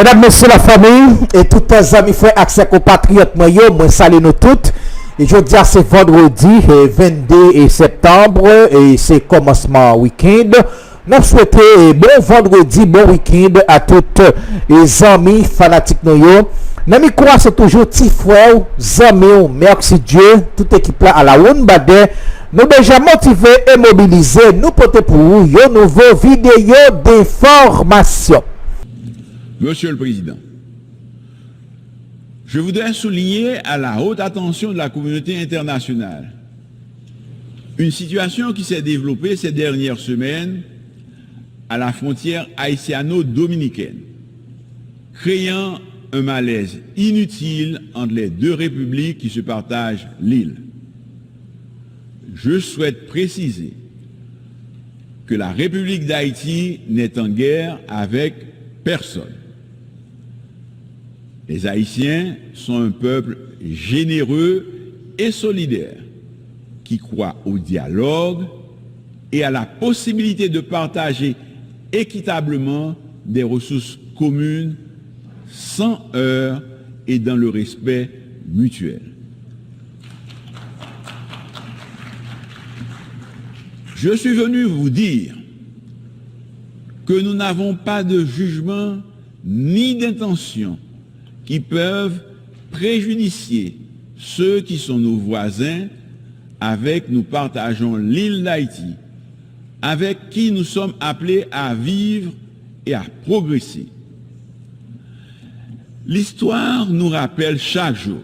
Mesdames, Messieurs, la famille et tous les amis, frères, accès compatriotes, moi salue nous toutes. Et je dis à c'est vendredi 22 septembre et c'est commencement week-end. Nous souhaitons bon vendredi, bon week-end à toutes les amis fanatiques. Nami quoi c'est toujours petit frère, amis, merci Dieu, toute équipe là à la Wunbade. Nous déjà motivés et mobilisés, nous portons pour vous une nouvelle vidéo d'information. Monsieur le Président, je voudrais souligner à la haute attention de la communauté internationale une situation qui s'est développée ces dernières semaines à la frontière haïtiano-dominicaine, créant un malaise inutile entre les deux républiques qui se partagent l'île. Je souhaite préciser que la République d'Haïti n'est en guerre avec personne. Les Haïtiens sont un peuple généreux et solidaire qui croit au dialogue et à la possibilité de partager équitablement des ressources communes sans heurts et dans le respect mutuel. Je suis venu vous dire que nous n'avons pas de jugement ni d'intention qui peuvent préjudicier ceux qui sont nos voisins, avec nous partageons l'île d'Haïti, avec qui nous sommes appelés à vivre et à progresser. L'histoire nous rappelle chaque jour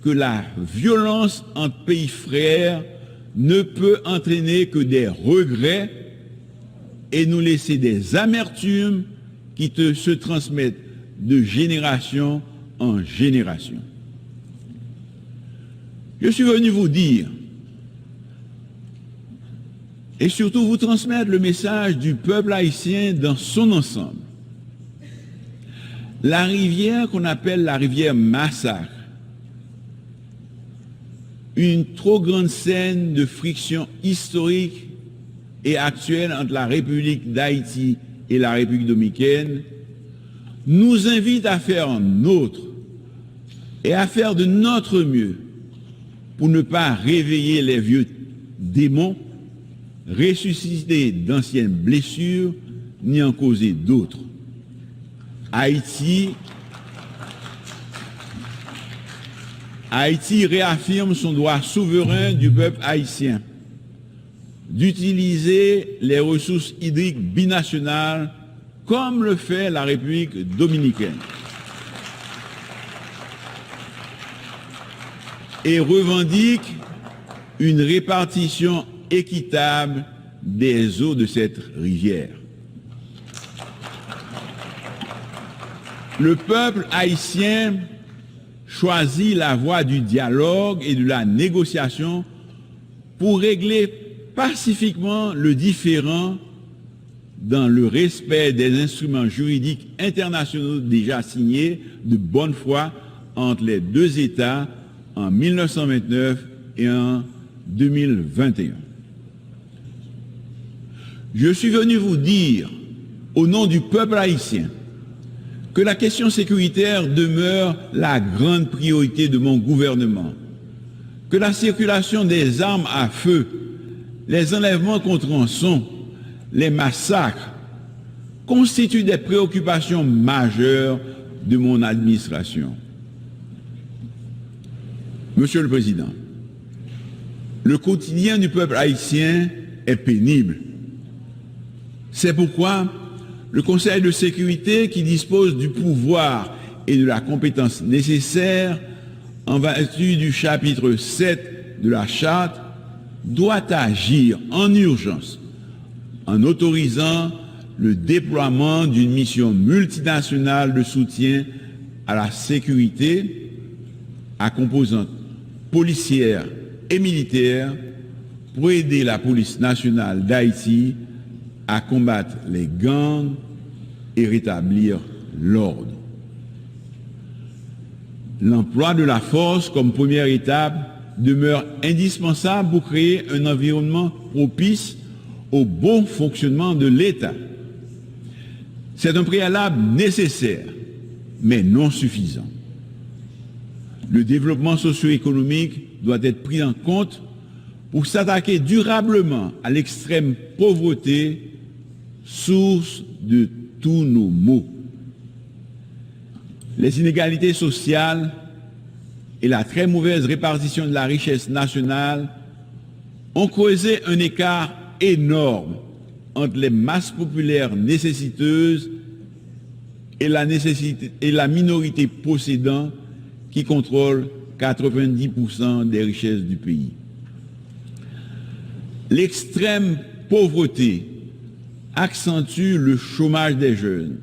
que la violence entre pays frères ne peut entraîner que des regrets et nous laisser des amertumes qui se transmettent de génération en génération. Je suis venu vous dire et surtout vous transmettre le message du peuple haïtien dans son ensemble. La rivière qu'on appelle la rivière Massacre, une trop grande scène de friction historique et actuelle entre la République d'Haïti et la République dominicaine, nous invite à faire nôtre et à faire de notre mieux pour ne pas réveiller les vieux démons, ressusciter d'anciennes blessures, ni en causer d'autres. Haïti réaffirme son droit souverain du peuple haïtien d'utiliser les ressources hydriques binationales comme le fait la République dominicaine, et revendique une répartition équitable des eaux de cette rivière. Le peuple haïtien choisit la voie du dialogue et de la négociation pour régler pacifiquement le différend dans le respect des instruments juridiques internationaux déjà signés de bonne foi entre les deux États en 1929 et en 2021. Je suis venu vous dire, au nom du peuple haïtien, que la question sécuritaire demeure la grande priorité de mon gouvernement, que la circulation des armes à feu, les enlèvements contre rançon, les massacres constituent des préoccupations majeures de mon administration. Monsieur le Président, le quotidien du peuple haïtien est pénible. C'est pourquoi le Conseil de sécurité, qui dispose du pouvoir et de la compétence nécessaires en vertu du chapitre 7 de la Charte, doit agir en urgence en autorisant le déploiement d'une mission multinationale de soutien à la sécurité à composante policière et militaire pour aider la police nationale d'Haïti à combattre les gangs et rétablir l'ordre. L'emploi de la force comme première étape demeure indispensable pour créer un environnement propice au bon fonctionnement de l'État. C'est un préalable nécessaire, mais non suffisant. Le développement socio-économique doit être pris en compte pour s'attaquer durablement à l'extrême pauvreté, source de tous nos maux. Les inégalités sociales et la très mauvaise répartition de la richesse nationale ont causé un écart énorme entre les masses populaires nécessiteuses et la minorité possédant qui contrôle 90% des richesses du pays. L'extrême pauvreté accentue le chômage des jeunes,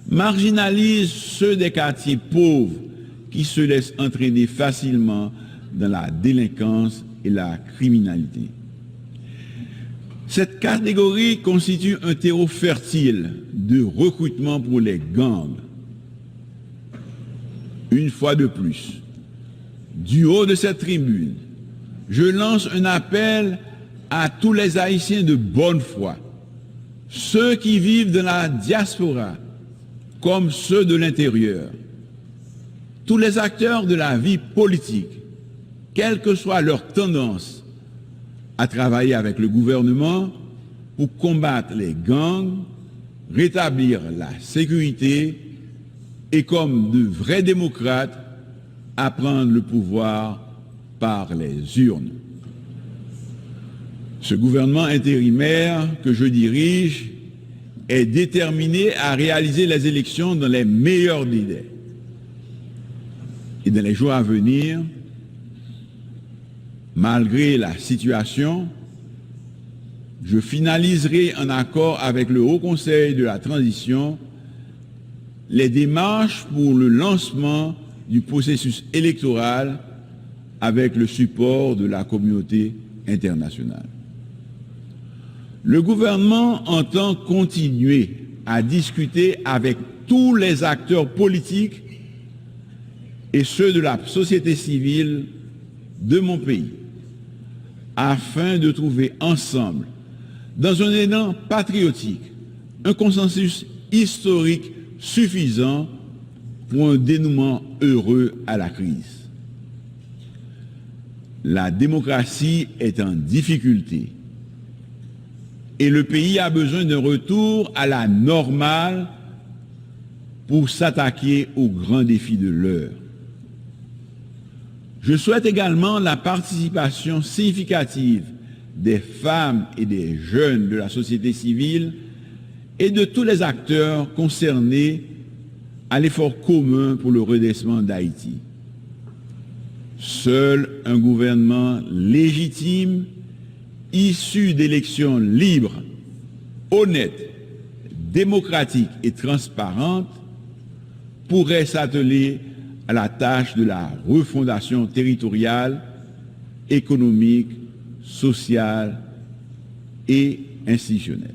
marginalise ceux des quartiers pauvres qui se laissent entraîner facilement dans la délinquance et la criminalité. Cette catégorie constitue un terreau fertile de recrutement pour les gangs. Une fois de plus, du haut de cette tribune, je lance un appel à tous les Haïtiens de bonne foi, ceux qui vivent dans la diaspora comme ceux de l'intérieur, tous les acteurs de la vie politique, quelle que soit leur tendance, à travailler avec le gouvernement pour combattre les gangs, rétablir la sécurité et, comme de vrais démocrates, à prendre le pouvoir par les urnes. Ce gouvernement intérimaire que je dirige est déterminé à réaliser les élections dans les meilleurs délais. Et dans les jours à venir, malgré la situation, je finaliserai en accord avec le Haut Conseil de la Transition les démarches pour le lancement du processus électoral avec le support de la communauté internationale. Le gouvernement entend continuer à discuter avec tous les acteurs politiques et ceux de la société civile de mon pays, afin de trouver ensemble, dans un élan patriotique, un consensus historique suffisant pour un dénouement heureux à la crise. La démocratie est en difficulté et le pays a besoin d'un retour à la normale pour s'attaquer aux grands défis de l'heure. Je souhaite également la participation significative des femmes et des jeunes de la société civile et de tous les acteurs concernés à l'effort commun pour le redressement d'Haïti. Seul un gouvernement légitime, issu d'élections libres, honnêtes, démocratiques et transparentes, pourrait s'atteler à la tâche de la refondation territoriale, économique, sociale et institutionnelle.